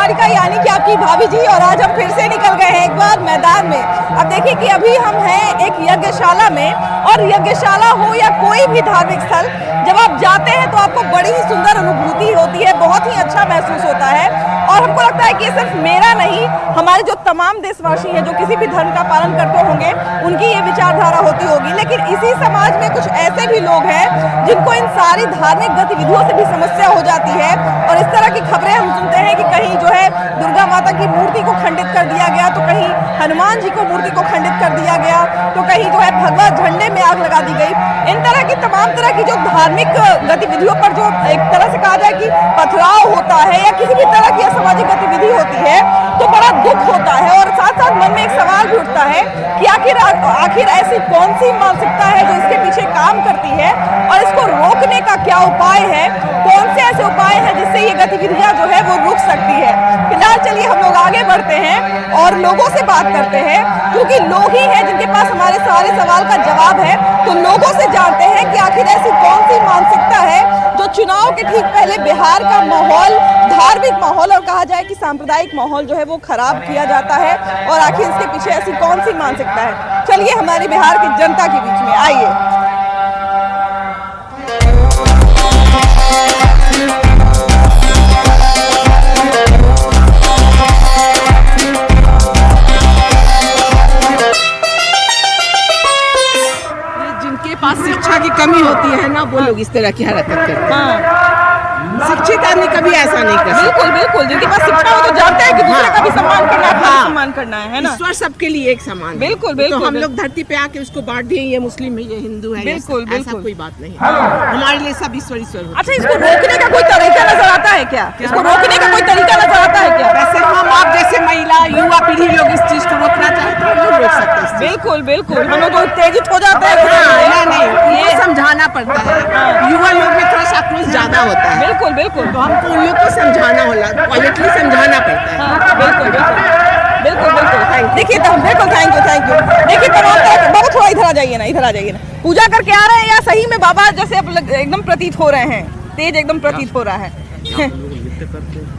निहारिका यानी कि आपकी भाभी जी, और आज हम फिर से निकल गए हैं एक बार मैदान में। अब देखिए कि अभी हम हैं एक यज्ञशाला में, और यज्ञशाला हो या कोई भी धार्मिक स्थल, जब आप जाते हैं तो आपको बड़ी ही सुंदर अनुभूति होती है, बहुत ही अच्छा महसूस होता है। और हमको लगता है कि ये सिर्फ मेरा नहीं, हमारे जो तमाम देशवासी हैं जो किसी भी धर्म का पालन करते होंगे, उनकी ये विचारधारा होती होगी। लेकिन इसी समाज में कुछ ऐसे भी लोग हैं जिनको इन सारी धार्मिक गतिविधियों से भी समस्या हो जाती है, और इस तरह की खबरें हम सुनते हैं कि कहीं जो है दुर्गा माता की मूर्ति को खंडित कर दिया गया, तो कहीं हनुमान जी को मूर्ति को खंडित कर दिया गया, तो कहीं जो है भगवा झंडे में आग लगा दी गई। इन तरह की तमाम तरह की जो धार्मिक गतिविधियों पर जो एक तरह से कहा जाए कि पथराव होता है या किसी भी तरह की असामाजिक गतिविधि होती है, तो बड़ा दुख होता है। और साथ साथ मन में एक सवाल भी उठता है कि आखिर ऐसी कौन सी मानसिकता है जो इसके पीछे काम करती है, और इसको रोकने का क्या उपाय है, कौन से ऐसे उपाय हैं जिससे ये गतिविधियां जो है वो रुक सकती है। फिलहाल चलिए हम लोग आगे बढ़ते हैं और लोगों से बात करते हैं, क्योंकि लोग ही हैं जिनके पास हमारे सारे सवाल का जवाब है। तो लोगों से जानते हैं कि आखिर ऐसी कौन सी मानसिकता है जो चुनाव के ठीक पहले बिहार का माहौल, धार्मिक माहौल और कहा जाए कि सांप्रदायिक माहौल जो है वो खराब किया जाता है, और आखिर इसके पीछे ऐसी कौन सी मानसिकता है। चलिए हमारी बिहार की जनता के बीच में आइए। जिनके पास शिक्षा की कमी होती है ना, वो लोग इस तरह की हरकत करते हैं। हाँ, शिक्षित आदमी कभी ऐसा नहीं कर सकता। बिल्कुल बिल्कुल, जिनके पास शिक्षा हो तो जानते हैं कि दूसरे का भी सम्मान करना है, अपना भी सम्मान करना है ना। ईश्वर सबके लिए एक समान। बिल्कुल बिल्कुल, तो हम लोग धरती पे आके उसको बांट दिए, ये मुस्लिम है, ये हिंदू है, बिल्कुल ऐसा बिल्कुल, कोई बात नहीं है। हमारे लिए सब ईश्वर ईश्वर होते हैं। अच्छा, इसको रोकने का कोई तरीका नजर आता है क्या? इसको रोकने का कोई तरीका नजर आता है क्या? वैसे हम आप जैसे महिला युवा पीढ़ी लोग इस चीज को रोकना चाहते हैं तो रोक सकते हैं। बिल्कुल बिल्कुल, हम लोग जो उत्तेजित हो जाते हैं नहीं, ये समझाना पड़ता है। युवा लोग में थोड़ा सा आक्रोश ज्यादा होता है। बिल्कुल बिल्कुल, तो हमको उन लोग को समझाना होला, क्वालिटली समझाना पड़ता है। हाँ, बिल्कुल बिल्कुल बिल्कुल बिल्कुल। देखिए तो बिल्कुल, थैंक यू। देखिए तमाम तरह के, बाबा थोड़ा इधर आ जाइए ना, इधर आ जाइए ना। पूजा करके आ रहे हैं या सही में बाबा जैसे अब एकदम प्रतीत हो रहे हैं, तेज एकदम प्रतीत हो रहा है?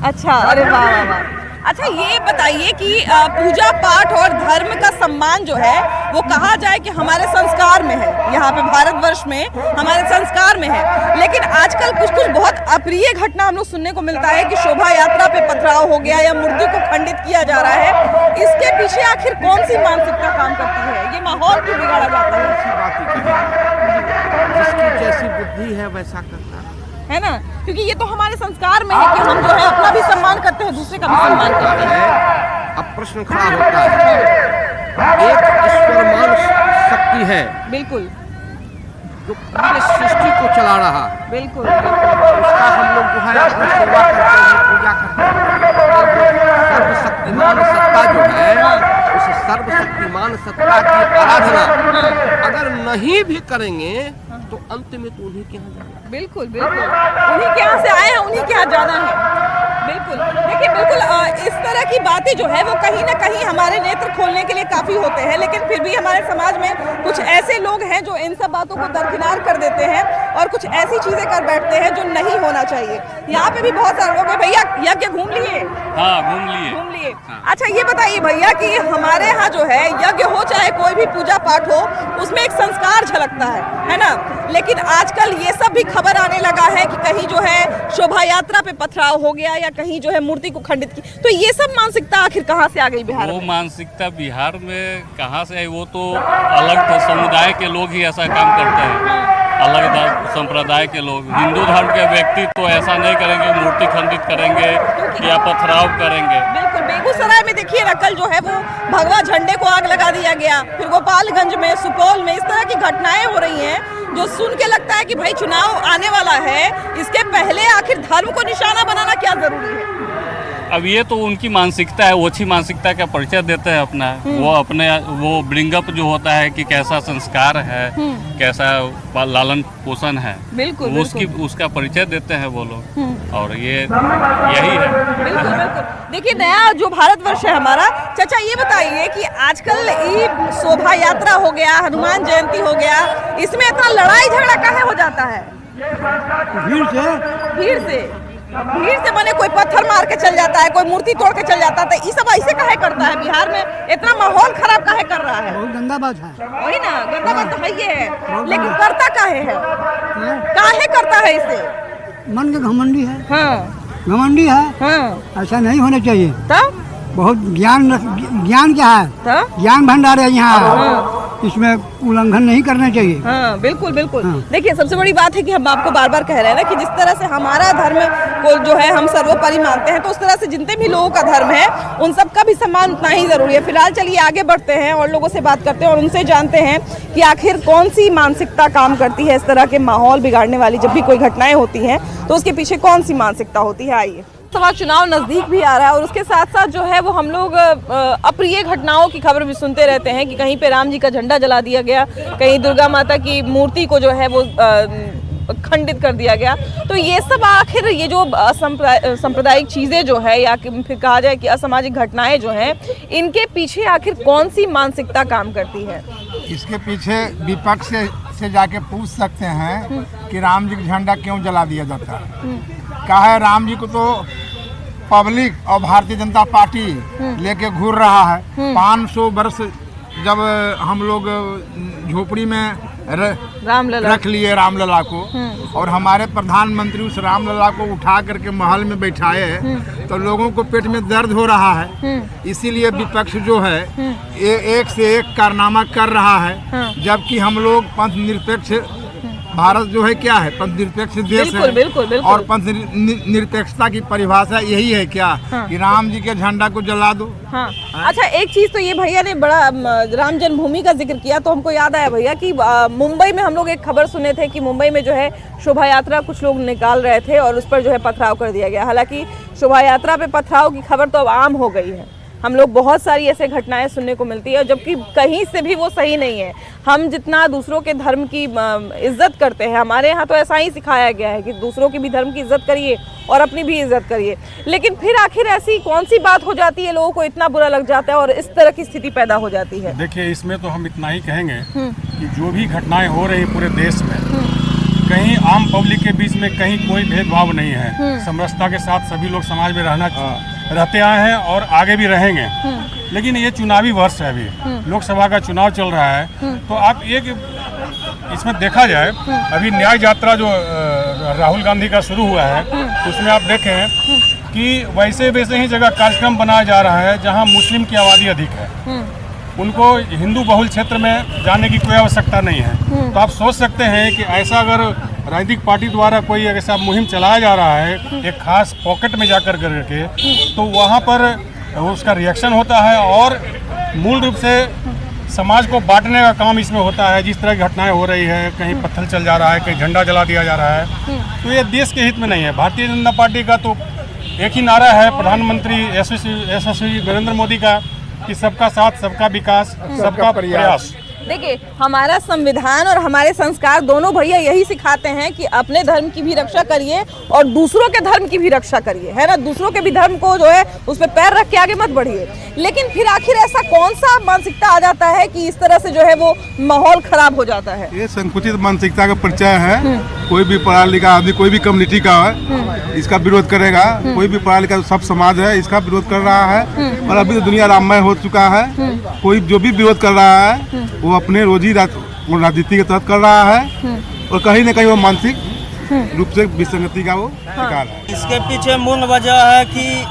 अच्छा, अरे वाह वाह वाह। अच्छा, ये बताइए कि पूजा पाठ और धर्म का सम्मान जो है वो कहा जाए कि हमारे संस्कार में है, यहाँ पे भारतवर्ष में हमारे संस्कार में है। लेकिन आजकल कुछ बहुत अप्रिय घटना हम लोग सुनने को मिलता है कि शोभा यात्रा पे पथराव हो गया या मूर्ति को खंडित किया जा रहा है। इसके पीछे आखिर कौन सी मानसिकता काम करती है? ये माहौल क्यों बिगाड़ा जाता है? जिसकी जैसी बुद्धि है वैसा करता है ना, क्योंकि ये तो हमारे संस्कार में है कि हम जो है अपना भी सम्मान करते हैं, दूसरे का भी सम्मान करते हैं। अब प्रश्न खड़ा होता है, एक ईश्वरमान शक्ति है बिल्कुल, जो पूरे सृष्टि को चला रहा है। बिल्कुल उसका हम लोग जो है अपनी सेवा करते हैं, पूजा करते हैं। सर्वशक्तिमान सत्ता जो है, उस सर्वशक्तिमान सत्ता की आराधना अगर नहीं भी करेंगे तो अंत में तो उन्हीं के यहाँ जाना। बिल्कुल बिल्कुल, उन्हीं के यहाँ से आए हैं, उन्हीं के यहाँ जाना है। बिल्कुल, देखिए बिल्कुल इस तरह की बातें जो है वो कहीं ना कहीं हमारे नेत्र खोलने के लिए काफी होते हैं, लेकिन फिर भी हमारे समाज में कुछ ऐसे लोग हैं जो इन सब बातों को दरकिनार कर देते हैं और कुछ ऐसी चीजें कर बैठते हैं जो नहीं होना चाहिए। यहाँ पे भी बहुत सारे लोग हैं। भैया यज्ञ घूम लिए? हाँ, घूम लिए। हाँ। अच्छा, ये बताइए भैया कि हमारे यहाँ जो है यज्ञ हो चाहे कोई भी पूजा पाठ हो, उसमें एक संस्कार झलकता है ना। लेकिन आजकल ये सब भी खबर आने लगा है कि कहीं जो है शोभा यात्रा पे पथराव हो गया या कहीं जो है मूर्ति को खंडित की। तो ये सब मानसिकता आखिर कहाँ से आ गई बिहार में? वो मानसिकता बिहार में कहाँ से आई? वो तो अलग समुदाय के लोग ही ऐसा काम करते हैं, अलग संप्रदाय के लोग। हिंदू धर्म के व्यक्ति तो ऐसा नहीं करेंगे, मूर्ति खंडित करेंगे या पथराव करेंगे। बिल्कुल, बेगूसराय में देखिए ना, कल जो है वो भगवा झंडे को आग लगा दिया गया। फिर गोपालगंज में, सुपौल में इस तरह की घटनाएं हो रही हैं जो सुन के लगता है कि भाई चुनाव आने वाला है, इसके पहले आखिर धर्म को निशाना बनाना क्या जरूरी है? अब ये तो उनकी मानसिकता है, वो अच्छी मानसिकता का परिचय देते हैं अपना। वो ब्रिंगअप जो होता है कि कैसा संस्कार है, कैसा लालन पोषण है, बिल्कुल उसका परिचय देते हैं वो लोग, और ये यही है। बिल्कुल बिल्कुल। देखिए नया जो भारतवर्ष है हमारा, चाचा ये बताइए कि आजकल ये शोभा यात्रा हो गया, हनुमान जयंती हो गया, इसमें इतना लड़ाई झगड़ा काहे हो जाता है? भीड़ से। भीड़ से बने कोई पत्थर मार के चल जाता है, कोई मूर्ति तोड़ के चल जाता है, तो ये सब ऐसे काहे करता है? बिहार में इतना माहौल खराब काहे कर रहा है? बहुत गंदा बात है। वही ना, गंदा बात तो है ही है, लेकिन करता काहे है? काहे करता है इसे? मन के घमंडी है। हाँ घमंडी है, हाँ। ऐसा नहीं होना चाहिए। तब बहुत ज्ञान क्या है, तब ज्ञान भंडार है यहाँ, इसमें उल्लंघन नहीं करना चाहिए। हाँ बिल्कुल बिल्कुल। हाँ। देखिए सबसे बड़ी बात है कि हम आपको बार बार कह रहे हैं ना कि जिस तरह से हमारा धर्म को जो है हम सर्वोपरि मानते हैं, तो उस तरह से जितने भी लोगों का धर्म है उन सब का भी सम्मान उतना ही जरूरी है। फिलहाल चलिए आगे बढ़ते हैं और लोगों से बात करते हैं और उनसे जानते हैं कि आखिर कौन सी मानसिकता काम करती है इस तरह के माहौल बिगाड़ने वाली। जब भी कोई घटनाएं होती हैं तो उसके पीछे कौन सी मानसिकता होती है। आइए, सभा चुनाव नजदीक भी आ रहा है और उसके साथ साथ जो है वो हम लोग अप्रिय घटनाओं की खबर भी सुनते रहते हैं कि कहीं पे राम जी का झंडा जला दिया गया, कहीं दुर्गा माता की मूर्ति को जो है वो खंडित कर दिया गया। तो ये सब आखिर ये जो सांप्रदायिक चीज़ें जो है या फिर कहा जाए कि असामाजिक घटनाएं जो हैं, इनके पीछे आखिर कौन सी मानसिकता काम करती है? इसके पीछे विपक्ष से जाके पूछ सकते हैं कि राम जी का झंडा क्यों जला दिया जाता है। कहा है राम जी को तो पब्लिक और भारतीय जनता पार्टी लेके घूर रहा है। 500 वर्ष जब हम लोग झोपड़ी में रख लिए रामलला को, और हमारे प्रधानमंत्री उस रामलला को उठा करके महल में बैठाए, तो लोगों को पेट में दर्द हो रहा है। इसीलिए विपक्ष जो है एक से एक कारनामा कर रहा है, जबकि हम लोग पंथ निरपेक्ष भारत जो है क्या है, पंथ निरपेक्ष देश है। बिल्कुल, बिल्कुल। और पंथ निरपेक्षता की परिभाषा यही है क्या, कि राम जी के झंडा को जला दो। हाँ। अच्छा, एक चीज तो ये भैया ने बड़ा राम जन्मभूमि का जिक्र किया, तो हमको याद आया भैया कि मुंबई में हम लोग एक खबर सुने थे कि मुंबई में जो है शोभा यात्रा कुछ लोग निकाल रहे थे और उस पर जो है पथराव कर दिया गया। हालांकि शोभा यात्रा पे पथराव की खबर तो अब आम हो गई है, हम लोग बहुत सारी ऐसे घटनाएं सुनने को मिलती है, जबकि कहीं से भी वो सही नहीं है। हम जितना दूसरों के धर्म की इज्जत करते हैं, हमारे यहाँ तो ऐसा ही सिखाया गया है कि दूसरों की भी धर्म की इज्जत करिए और अपनी भी इज्जत करिए, लेकिन फिर आखिर ऐसी कौन सी बात हो जाती है, लोगों को इतना बुरा लग जाता है और इस तरह की स्थिति पैदा हो जाती है? देखिए, इसमें तो हम इतना ही कहेंगे कि जो भी घटनाएं हो रही पूरे देश में, कहीं आम पब्लिक के बीच में कहीं कोई भेदभाव नहीं है। समरसता के साथ सभी लोग समाज में रहते आए हैं और आगे भी रहेंगे। लेकिन ये चुनावी वर्ष है, अभी लोकसभा का चुनाव चल रहा है, तो आप एक इसमें देखा जाए, अभी न्याय यात्रा जो राहुल गांधी का शुरू हुआ है, उसमें आप देखें कि वैसे ही जगह कार्यक्रम बनाया जा रहा है जहां मुस्लिम की आबादी अधिक है। उनको हिंदू बहुल क्षेत्र में जाने की कोई आवश्यकता नहीं है। तो आप सोच सकते हैं कि ऐसा अगर राजनीतिक पार्टी द्वारा कोई ऐसा मुहिम चलाया जा रहा है एक खास पॉकेट में जाकर करके, तो वहाँ पर उसका रिएक्शन होता है और मूल रूप से समाज को बांटने का काम इसमें होता है। जिस तरह की घटनाएं हो रही है, कहीं पत्थर चल जा रहा है, कहीं झंडा जला दिया जा रहा है, तो ये देश के हित में नहीं है। भारतीय जनता पार्टी का तो एक ही नारा है, प्रधानमंत्री यशस्वी नरेंद्र मोदी का, कि सबका साथ, सबका विकास, सबका प्रयास। देखिए, हमारा संविधान और हमारे संस्कार दोनों भैया यही सिखाते हैं कि अपने धर्म की भी रक्षा करिए और दूसरों के धर्म की भी रक्षा करिए, है ना। दूसरों के भी धर्म को जो है उस पर पैर रख के आगे मत बढ़िए। लेकिन फिर आखिर ऐसा कौन सा मानसिकता आ जाता है कि इस तरह से जो है वो माहौल खराब हो जाता है? ये संकुचित मानसिकता का परिचय है। कोई भी पढ़ा लिखा आदमी, कोई भी कम्युनिटी का है, इसका विरोध करेगा। कोई भी पढ़ा लिखा सब समाज है, इसका विरोध कर रहा है। और अभी तो दुनिया राममय हो चुका है। कोई जो भी विरोध कर रहा है वो अपने रोजी राजनीति के तहत कर रहा है, और कहीं न कहीं वो मानसिक रूप से विसंगति का वो शिकार है। इसके पीछे मूल वजह है कि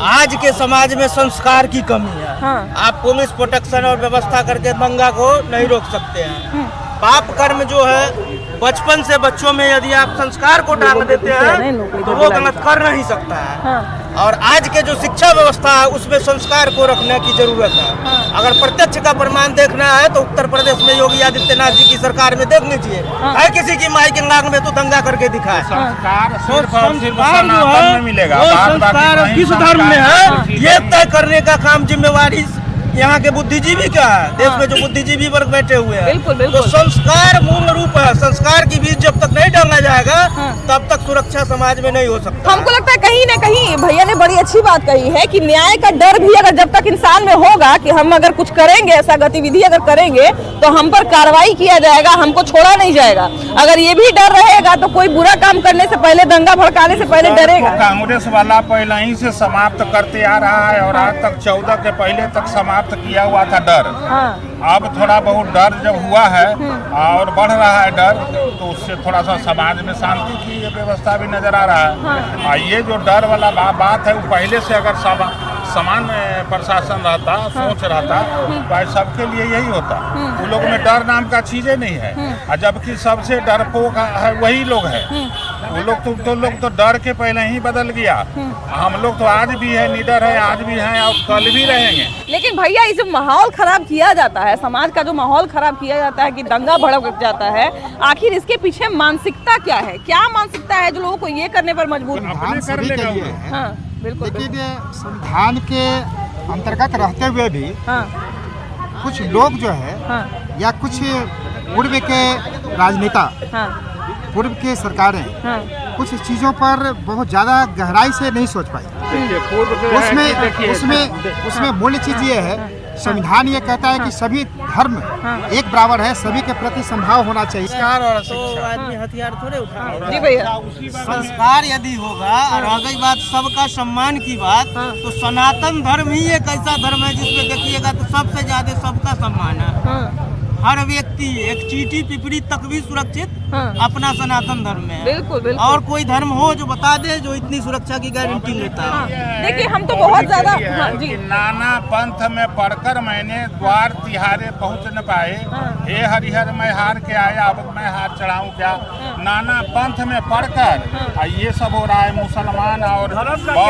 आज के समाज में संस्कार की कमी है। आप पुलिस प्रोटेक्शन और व्यवस्था करके दंगा को नहीं रोक सकते हैं। पाप कर्म जो है बचपन से बच्चों में यदि आप संस्कार को डाल देते हैं तो वो गलत कर नहीं सकता है। और आज के जो शिक्षा व्यवस्था है उसमें संस्कार को रखने की जरूरत है। अगर प्रत्यक्ष का प्रमाण देखना है तो उत्तर प्रदेश में योगी आदित्यनाथ जी की सरकार में देख लीजिए, है किसी की माई के नाक में तो दंगा करके दिखाए। संस्कार जो है वो संस्कार किस धर्म में है ये तय करने का काम जिम्मेवारी यहाँ के बुद्धिजीवी क्या है, देश में जो बुद्धिजीवी वर्ग बैठे हुए हैं। बिल्कुल, बिल्कुल। तो संस्कार मूल रूप है, संस्कार की बीज जब तक नहीं डाला जाएगा तब तक सुरक्षा समाज में नहीं हो सकता। हमको लगता है कहीं ना कहीं भैया ने बड़ी अच्छी बात कही है कि न्याय का डर भी अगर जब तक इंसान में होगा कि हम अगर कुछ करेंगे, ऐसा गतिविधि अगर करेंगे तो हम पर कार्रवाई किया जाएगा, हमको छोड़ा नहीं जाएगा। अगर ये भी डर रहेगा तो कोई बुरा काम करने से पहले, दंगा भड़काने से पहले डरेगा। कांग्रेस वाला पहले ही से समाप्त करते आ रहा है और आज तक 14 के पहले तक समाप्त किया हुआ था डर। अब थोड़ा बहुत डर जब हुआ है और बढ़ रहा है डर, तो उससे थोड़ा सा समाज में शांति की व्यवस्था भी नजर आ रहा है। ये जो डर वाला बात है वो पहले से अगर समान प्रशासन रहता, सोच रहता तो सबके लिए यही होता। वो लोग में डर नाम का चीजें नहीं है, और जबकि सबसे डरपोक है वही लोग है। वो लोग तो डर के पहले ही बदल गया। हम लोग तो आज भी है, निडर है, आज भी हैं और कल भी रहेंगे। लेकिन भैया ये जो माहौल खराब किया जाता है, समाज का जो माहौल खराब किया जाता है कि दंगा भड़क जाता है, आखिर इसके पीछे मानसिकता क्या है? क्या मानसिकता है जो लोगों को ये करने पर मजबूर? सभी के लिए है। हाँ, बिल्कुल। लेकिन संविधान के अंतर्गत रहते हुए भी कुछ लोग जो है या कुछ पूर्व के राजनेता, पूर्व की सरकारें कुछ चीजों पर बहुत ज्यादा गहराई से नहीं सोच पाई। उसमें मूल चीज ये है, संविधान ये कहता है कि सभी धर्म एक बराबर है, सभी के प्रति समभाव होना चाहिए। तो आदमी हथियार थोड़े उठा। जी भैया। संस्कार यदि होगा और आ गई बात सबका सम्मान की बात, तो सनातन धर्म ही एक ऐसा धर्म है जिसमें देखिएगा तो सबसे ज्यादा सबका सम्मान है। हर व्यक्ति एक चींटी पिपड़ी तक भी सुरक्षित अपना सनातन धर्म में है। बिल्कुल, बिल्कुल। और कोई धर्म हो जो बता दे जो इतनी सुरक्षा की गारंटी लेता है। देखिए हम तो बहुत ज्यादा जी नाना पंथ में पढ़कर मैंने द्वार तिहारे पहुँच न पाए, हे हरिहर मैं हार के आया अब मैं हाथ चढ़ाऊं क्या। नाना पंथ में पढ़कर ये सब हो रहा है। मुसलमान और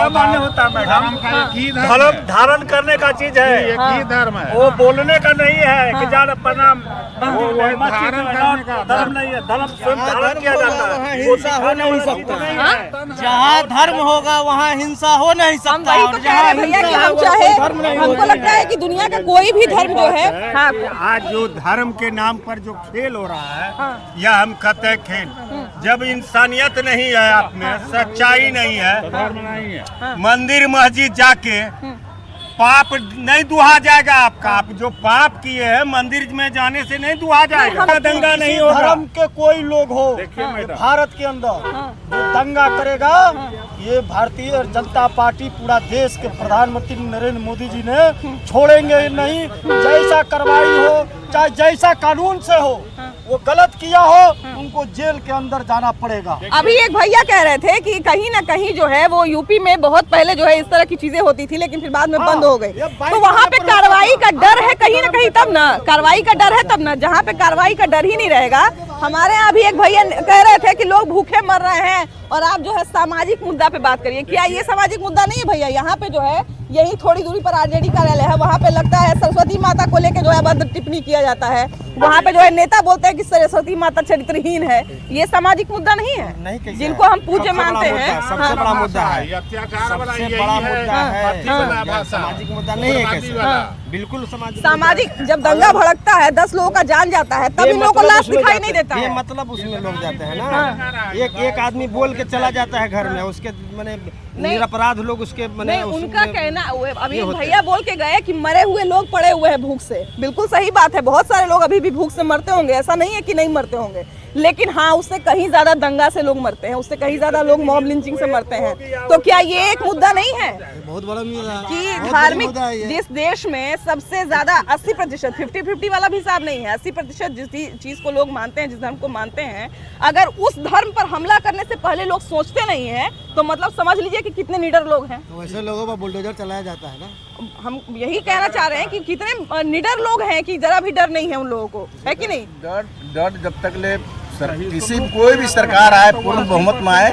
मान्य होता है धर्म का एक ही धर्म धारण करने का चीज है, एक ही धर्म है। वो बोलने का नहीं है कि ज्यादा प्रणाम धारण करने का धर्म नहीं है। धर्म स्वयं धारण किया जाता है, हिंसा हो नहीं सकता। जहाँ धर्म होगा वहाँ हिंसा हो नहीं हम सकता। वही तो कह रहे हैं भैया कि हम चाहे, हमको लगता है कि दुनिया का कोई भी धर्म जो है, आज जो धर्म के नाम पर जो खेल हो रहा है, यह हम कहते हैं खेल। जब इंसानियत नहीं है आप में, सच्चाई नहीं है, धर्म नहीं है। मंदिर मस्जिद जाके पाप नहीं दुहा जाएगा आपका। आप जो पाप किए हैं मंदिर में जाने से नहीं दुहा जाएगा। दंगा नहीं होगा। धर्म के कोई लोग हो भारत के अंदर जो दंगा करेगा, ये भारतीय जनता पार्टी पूरा देश के प्रधानमंत्री नरेंद्र मोदी जी ने छोड़ेंगे नहीं। जैसा कार्रवाई हो, चाहे जैसा कानून से हो, वो गलत किया हो उनको जेल के अंदर जाना पड़ेगा। अभी एक भैया कह रहे थे कि कहीं ना कहीं जो है वो यूपी में बहुत पहले जो है इस तरह की चीजें होती थी, लेकिन फिर बाद में बंद हो गई। तो वहाँ पे कार्रवाई का डर है कहीं ना कहीं, तब ना कार्रवाई का डर है तब ना। जहाँ पे कार्रवाई का डर ही नहीं रहेगा। हमारे यहाँ भी एक भैया कह रहे थे कि लोग भूखे मर रहे हैं और आप जो है सामाजिक मुद्दा पे बात करिए। क्या ये सामाजिक मुद्दा नहीं है भैया? यहाँ पे जो है यही थोड़ी दूरी पर आरजेडी कार्यालय है, वहाँ पे लगता है सरस्वती माता को लेके जो है अभद्र टिप्पणी किया जाता है। वहाँ पे जो है नेता बोलते हैं कि सरस्वती माता चरित्रहीन है। ये सामाजिक मुद्दा नहीं है? नहीं, जिनको हम पूज्य मानते हैं। सबसे बड़ा मुद्दा है, अत्याचार सबसे बड़ा मुद्दा है। सामाजिक मुद्दा नहीं है। बिल्कुल सामाजिक जब दंगा भड़कता है, 10 लोगों का जान जाता है, तब इन लोगों को लाश दिखाई नहीं देता ये है। मतलब उसमें लोग जाते हैं ना। एक आदमी बोल के चला जाता है घर में, उसके माने निरपराध लोग उसके नहीं, उनका कहना अभी भैया बोल के गए कि मरे हुए लोग पड़े हुए हैं भूख से। बिल्कुल सही बात है, बहुत सारे लोग अभी भी भूख से मरते होंगे, ऐसा नहीं है कि नहीं मरते होंगे। लेकिन हाँ, उससे कहीं ज्यादा दंगा से लोग मरते हैं, उससे कहीं ज्यादा लोग मॉब लिंचिंग से मरते हैं। तो क्या ये एक मुद्दा नहीं है? बहुत बड़ा मुद्दा कि धार्मिक जिस देश में सबसे ज्यादा 80%, 50-50 वाला भी हिसाब नहीं है, 80% जिस चीज को लोग मानते हैं, जिस धर्म को मानते हैं, अगर उस धर्म पर हमला करने से पहले लोग सोचते नहीं है तो मतलब समझ लीजिए कि कितने निडर लोग हैं। तो वैसे लोगों पर बुलडोजर चलाया जाता है ना। हम यही कहना चाह रहे हैं कि कितने निडर लोग हैं कि जरा भी डर नहीं है उन लोगों को, है कि नहीं? डर जब तक ले किसी कोई भी सरकार आए पूर्ण बहुमत में आए,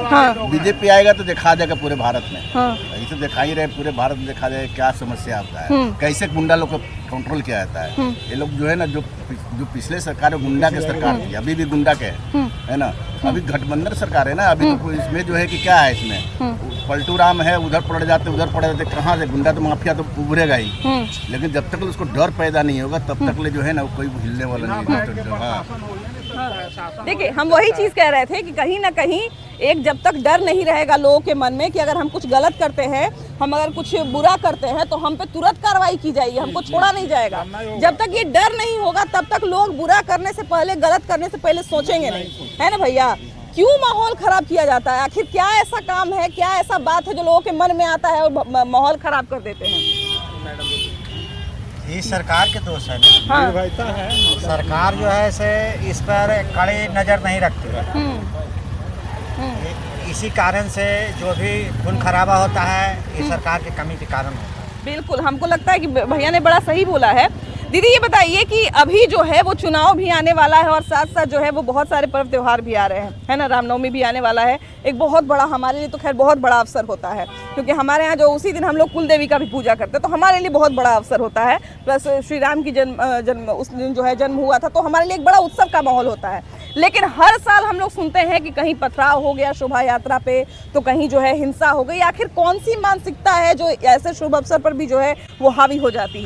बीजेपी आएगा तो दिखा देगा पूरे भारत में। ऐसे दिखा ही रहे, पूरे भारत में दिखा देगा क्या समस्या आता है, कैसे गुंडा लोग को कंट्रोल किया जाता है। ये लोग जो है ना, जो पिछले सरकार गुंडा के सरकार थी, अभी भी गुंडा के है ना, अभी गठबंधन सरकार है ना, अभी तो इसमें जो है कि क्या है, इसमें पलटू राम है, उधर पड़ जाते कहाँ से गुंडा तो माफिया तो उभरेगा ही, लेकिन जब तक उसको डर पैदा नहीं होगा तब तक जो है ना कोई हिलने वाला नहीं। देखिए, हम वही चीज कह रहे थे कि कहीं ना कहीं एक जब तक डर नहीं रहेगा लोगों के मन में कि अगर हम कुछ गलत करते हैं, हम अगर कुछ बुरा करते हैं तो हम पे तुरंत कार्रवाई की जाएगी, हमको छोड़ा नहीं जाएगा। जब तक ये डर नहीं होगा तब तक लोग बुरा करने से पहले, गलत करने से पहले सोचेंगे नहीं, है ना भैया। क्यों माहौल खराब किया जाता है? आखिर क्या ऐसा काम है, क्या ऐसा बात है जो लोगों के मन में आता है और माहौल खराब कर देते हैं? ये सरकार के दोष है ना। सरकार जो है से इस पर कड़ी नज़र नहीं रखती है। इसी कारण से जो भी खून खराबा होता है ये सरकार की कमी के कारण होता है। बिल्कुल, हमको लगता है कि भैया ने बड़ा सही बोला है। दीदी ये बताइए कि अभी जो है वो चुनाव भी आने वाला है और साथ साथ जो है वो बहुत सारे पर्व त्योहार भी आ रहे हैं, है ना। रामनवमी भी आने वाला है, एक बहुत बड़ा, हमारे लिए तो खैर बहुत बड़ा अवसर होता है, क्योंकि हमारे यहाँ जो उसी दिन हम लोग कुल देवी का भी पूजा करते हैं, तो हमारे लिए बहुत बड़ा अवसर होता है। प्लस श्री राम की जन्म उस दिन जो है जन्म हुआ था, तो हमारे लिए एक बड़ा उत्सव का माहौल होता है। लेकिन हर साल हम लोग सुनते हैं कि कहीं पथराव हो गया शोभा यात्रा पे, तो कहीं जो है हिंसा हो गई। आखिर कौन सी मानसिकता है जो ऐसे शुभ अवसर पर भी जो है वो हावी हो जाती है?